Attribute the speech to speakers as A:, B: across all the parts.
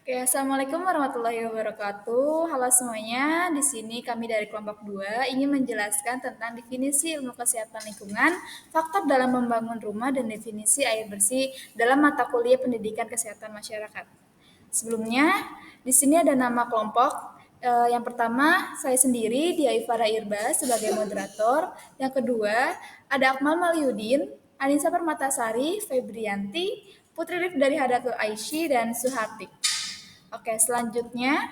A: Oke, Assalamualaikum warahmatullahi wabarakatuh. Halo semuanya, di sini kami dari kelompok 2 ingin menjelaskan tentang definisi ilmu kesehatan lingkungan, faktor dalam membangun rumah, dan definisi air bersih dalam mata kuliah pendidikan kesehatan masyarakat. Sebelumnya, di sini ada nama kelompok. Yang pertama, saya sendiri, Dia Ifara Irba, sebagai moderator. Yang kedua, ada Akmal Maliudin, Anissa Permatasari, Febrianti, Putri Rifdari Hadatul Aishi, dan Suharti. Oke, selanjutnya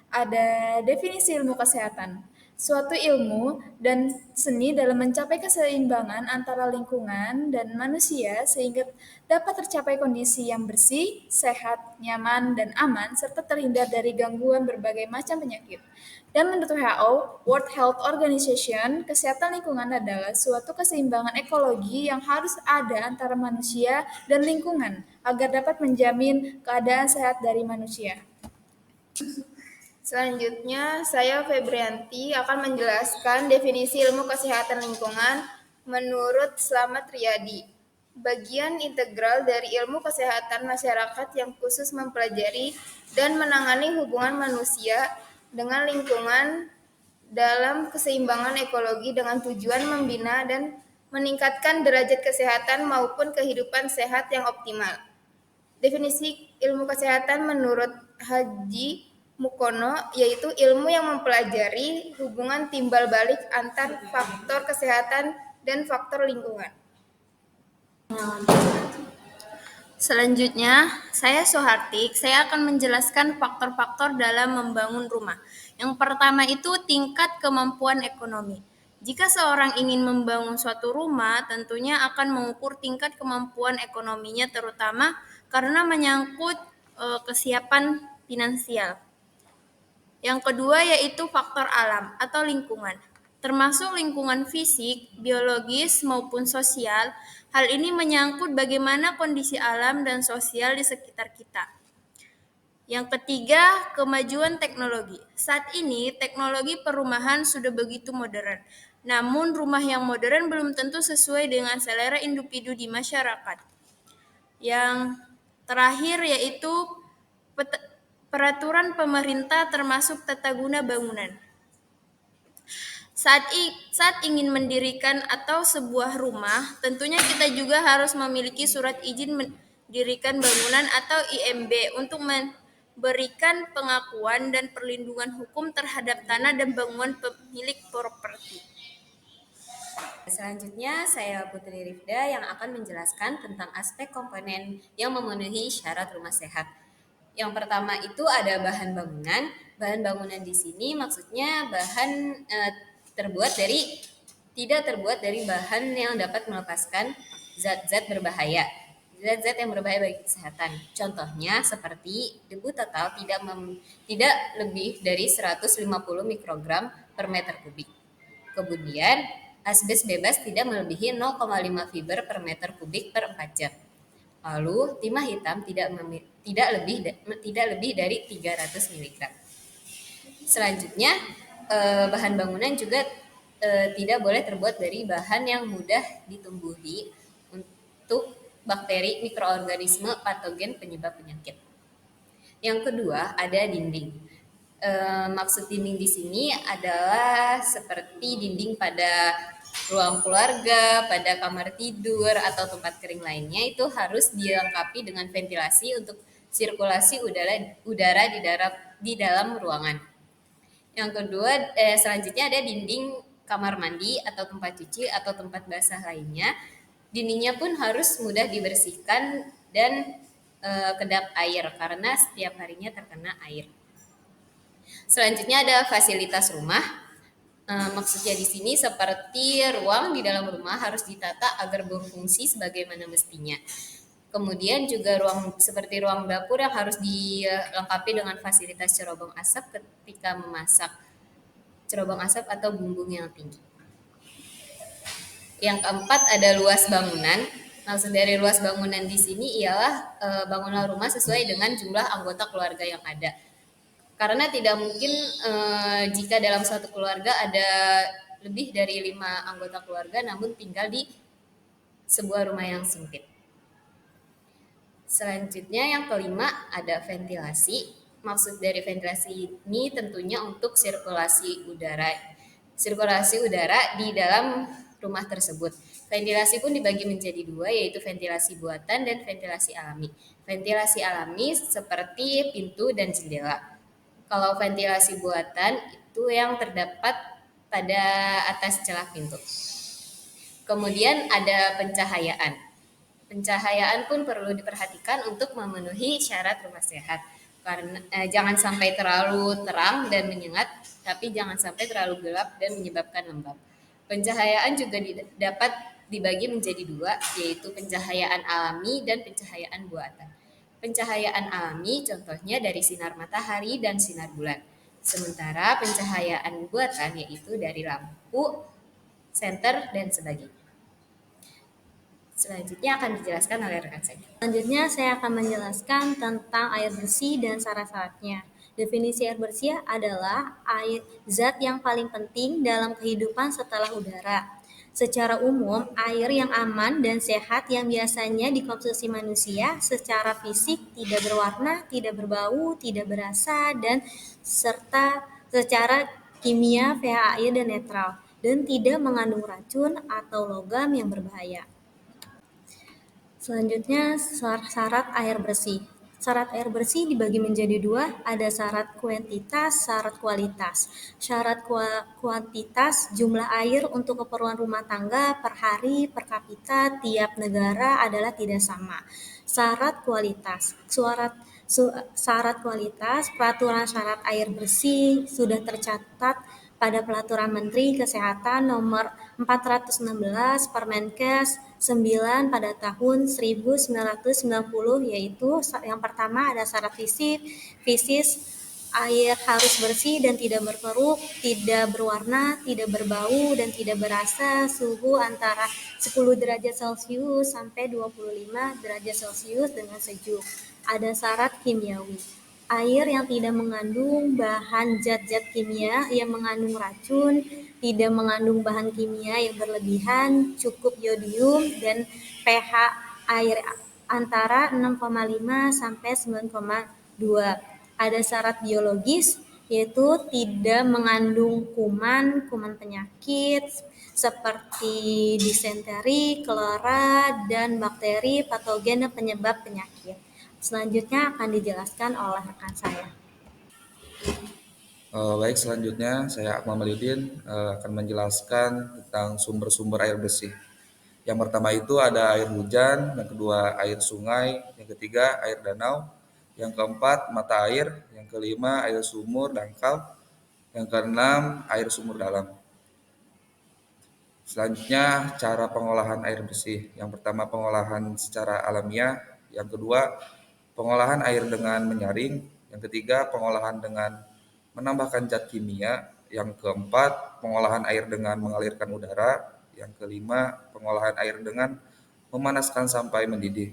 A: ada definisi ilmu kesehatan. Suatu ilmu dan seni dalam mencapai keseimbangan antara lingkungan dan manusia sehingga dapat tercapai kondisi yang bersih, sehat, nyaman, dan aman, serta terhindar dari gangguan berbagai macam penyakit. Dan menurut WHO, World Health Organization, kesehatan lingkungan adalah suatu keseimbangan ekologi yang harus ada antara manusia dan lingkungan agar dapat menjamin keadaan sehat dari manusia. Selanjutnya, saya Febrianti akan menjelaskan definisi ilmu kesehatan lingkungan menurut Slamet Riyadi. Bagian integral dari ilmu kesehatan masyarakat yang khusus mempelajari dan menangani hubungan manusia dengan lingkungan dalam keseimbangan ekologi dengan tujuan membina dan meningkatkan derajat kesehatan maupun kehidupan sehat yang optimal. Definisi ilmu kesehatan menurut Haji Mukono yaitu ilmu yang mempelajari hubungan timbal balik antar faktor kesehatan dan faktor lingkungan. Selanjutnya, saya Sohartik. Saya akan menjelaskan faktor-faktor dalam membangun rumah. Yang pertama itu tingkat kemampuan ekonomi. Jika seorang ingin membangun suatu rumah, tentunya akan mengukur tingkat kemampuan ekonominya terutama karena menyangkut kesiapan finansial. Yang kedua yaitu faktor alam atau lingkungan, termasuk lingkungan fisik, biologis, maupun sosial. Hal ini menyangkut bagaimana kondisi alam dan sosial di sekitar kita. Yang ketiga, kemajuan teknologi. Saat ini, teknologi perumahan sudah begitu modern. Namun, rumah yang modern belum tentu sesuai dengan selera individu di masyarakat. Yang terakhir yaitu peraturan pemerintah termasuk tata guna bangunan. Saat ingin mendirikan atau sebuah rumah, tentunya kita juga harus memiliki surat izin mendirikan bangunan atau IMB untuk memberikan pengakuan dan perlindungan hukum terhadap tanah dan bangunan pemilik properti.
B: Selanjutnya, saya Putri Rifda yang akan menjelaskan tentang aspek komponen yang memenuhi syarat rumah sehat. Yang pertama itu ada bahan bangunan. Bahan bangunan di sini maksudnya bahan tidak terbuat dari bahan yang dapat melepaskan zat-zat berbahaya. Zat-zat yang berbahaya bagi kesehatan. Contohnya seperti debu total tidak lebih dari 150 mikrogram per meter kubik. Kemudian, asbes bebas tidak melebihi 0,5 fiber per meter kubik per 4 jam. Lalu, timah hitam tidak lebih dari 300 mg. Selanjutnya, bahan bangunan juga tidak boleh terbuat dari bahan yang mudah ditumbuhi untuk bakteri, mikroorganisme, patogen penyebab penyakit. Yang kedua, ada dinding. Maksud dinding di sini adalah seperti dinding pada ruang keluarga, pada kamar tidur, atau tempat kering lainnya itu harus dilengkapi dengan ventilasi untuk sirkulasi udara di dalam ruangan. Yang kedua, selanjutnya ada dinding kamar mandi atau tempat cuci atau tempat basah lainnya. Dindingnya pun harus mudah dibersihkan dan kedap air karena setiap harinya terkena air. Selanjutnya ada fasilitas rumah. Maksudnya di sini seperti ruang di dalam rumah harus ditata agar berfungsi sebagaimana mestinya. Kemudian juga seperti ruang dapur yang harus dilengkapi dengan fasilitas cerobong asap ketika memasak. Cerobong asap atau bumbung yang tinggi. Yang keempat ada luas bangunan. Maksud dari luas bangunan di sini ialah bangunan rumah sesuai dengan jumlah anggota keluarga yang ada. Karena tidak mungkin jika dalam suatu keluarga ada lebih dari 5 anggota keluarga namun tinggal di sebuah rumah yang sempit. Selanjutnya yang kelima ada ventilasi. Maksud dari ventilasi ini tentunya untuk sirkulasi udara. Sirkulasi udara di dalam rumah tersebut. Ventilasi pun dibagi menjadi dua, yaitu ventilasi buatan dan ventilasi alami. Ventilasi alami seperti pintu dan jendela. Kalau ventilasi buatan itu yang terdapat pada atas celah pintu. Kemudian ada pencahayaan. Pencahayaan pun perlu diperhatikan untuk memenuhi syarat rumah sehat. Karena jangan sampai terlalu terang dan menyengat, tapi jangan sampai terlalu gelap dan menyebabkan lembab. Pencahayaan juga dapat dibagi menjadi dua, yaitu pencahayaan alami dan pencahayaan buatan. Pencahayaan alami contohnya dari sinar matahari dan sinar bulan. Sementara pencahayaan buatan yaitu dari lampu, senter, dan sebagainya. Selanjutnya akan dijelaskan oleh rekan saya.
C: Selanjutnya saya akan menjelaskan tentang air bersih dan syarat-syaratnya. Definisi air bersih adalah zat yang paling penting dalam kehidupan setelah udara. Secara umum, air yang aman dan sehat yang biasanya dikonsumsi manusia secara fisik tidak berwarna, tidak berbau, tidak berasa, dan serta secara kimia pH air dan netral, dan tidak mengandung racun atau logam yang berbahaya. Selanjutnya, syarat air bersih. Syarat air bersih dibagi menjadi dua, ada syarat kuantitas, syarat kualitas. Syarat kuantitas, jumlah air untuk keperluan rumah tangga per hari, per kapita, tiap negara adalah tidak sama. Syarat kualitas, syarat kualitas, peraturan syarat air bersih sudah tercatat pada Peraturan Menteri Kesehatan Nomor 416 Permenkes 9 pada tahun 1990, yaitu yang pertama ada syarat fisis air harus bersih dan tidak berkeruk, tidak berwarna, tidak berbau, dan tidak berasa, suhu antara 10 derajat Celcius sampai 25 derajat Celcius dengan sejuk. Ada syarat kimiawi. Air yang tidak mengandung bahan zat-zat kimia yang mengandung racun, tidak mengandung bahan kimia yang berlebihan, cukup yodium, dan pH air antara 6,5 sampai 9,2. Ada syarat biologis, yaitu tidak mengandung kuman penyakit seperti disenteri, kolera, dan bakteri patogen penyebab penyakit. Selanjutnya akan dijelaskan oleh rekan saya.
D: Baik, selanjutnya saya Akmal Malidin akan menjelaskan tentang sumber-sumber air bersih. Yang pertama itu ada air hujan, yang kedua air sungai, yang ketiga air danau, yang keempat mata air, yang kelima air sumur dangkal, yang keenam air sumur dalam. Selanjutnya cara pengolahan air bersih. Yang pertama pengolahan secara alamiah, yang kedua pengolahan air dengan menyaring, yang ketiga pengolahan dengan menambahkan zat kimia, yang keempat pengolahan air dengan mengalirkan udara, yang kelima pengolahan air dengan memanaskan sampai mendidih.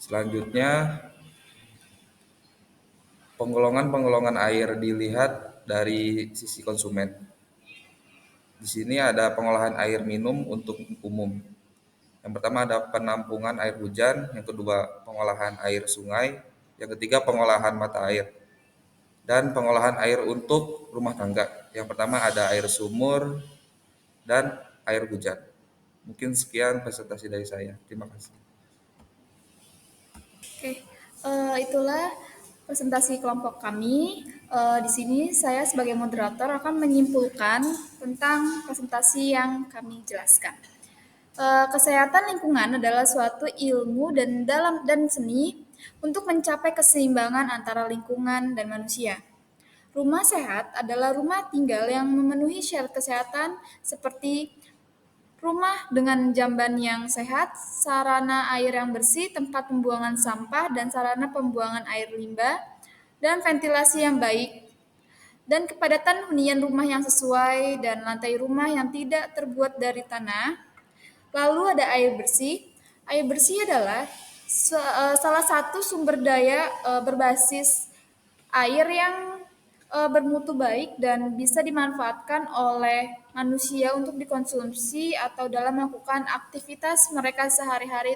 D: Selanjutnya penggolongan air dilihat dari sisi konsumen. Di sini ada pengolahan air minum untuk umum. Yang pertama ada penampungan air hujan, yang kedua pengolahan air sungai, yang ketiga pengolahan mata air, dan pengolahan air untuk rumah tangga. Yang pertama ada air sumur dan air hujan. Mungkin sekian presentasi dari saya. Terima kasih.
A: Oke, itulah presentasi kelompok kami. Di sini saya sebagai moderator akan menyimpulkan tentang presentasi yang kami jelaskan. Kesehatan lingkungan adalah suatu ilmu dan seni untuk mencapai keseimbangan antara lingkungan dan manusia. Rumah sehat adalah rumah tinggal yang memenuhi syarat kesehatan seperti rumah dengan jamban yang sehat, sarana air yang bersih, tempat pembuangan sampah, dan sarana pembuangan air limbah, dan ventilasi yang baik, dan kepadatan hunian rumah yang sesuai, dan lantai rumah yang tidak terbuat dari tanah. Lalu ada air bersih. Air bersih adalah salah satu sumber daya berbasis air yang bermutu baik dan bisa dimanfaatkan oleh manusia untuk dikonsumsi atau dalam melakukan aktivitas mereka sehari-hari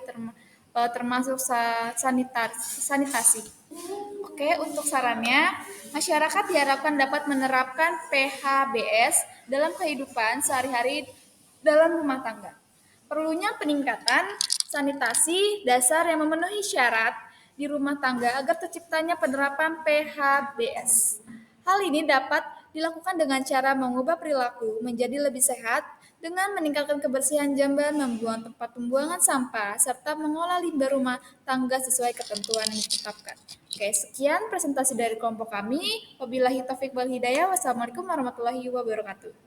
A: termasuk sanitasi. Oke, untuk sarannya, masyarakat diharapkan dapat menerapkan PHBS dalam kehidupan sehari-hari dalam rumah tangga. Perlunya peningkatan sanitasi dasar yang memenuhi syarat di rumah tangga agar terciptanya penerapan PHBS. Hal ini dapat dilakukan dengan cara mengubah perilaku menjadi lebih sehat dengan meningkatkan kebersihan jamban, membuang tempat pembuangan sampah, serta mengolah limbah rumah tangga sesuai ketentuan yang ditetapkan. Oke, sekian presentasi dari kelompok kami. Wabillahi taufiq wal hidayah. Wassalamualaikum warahmatullahi wabarakatuh.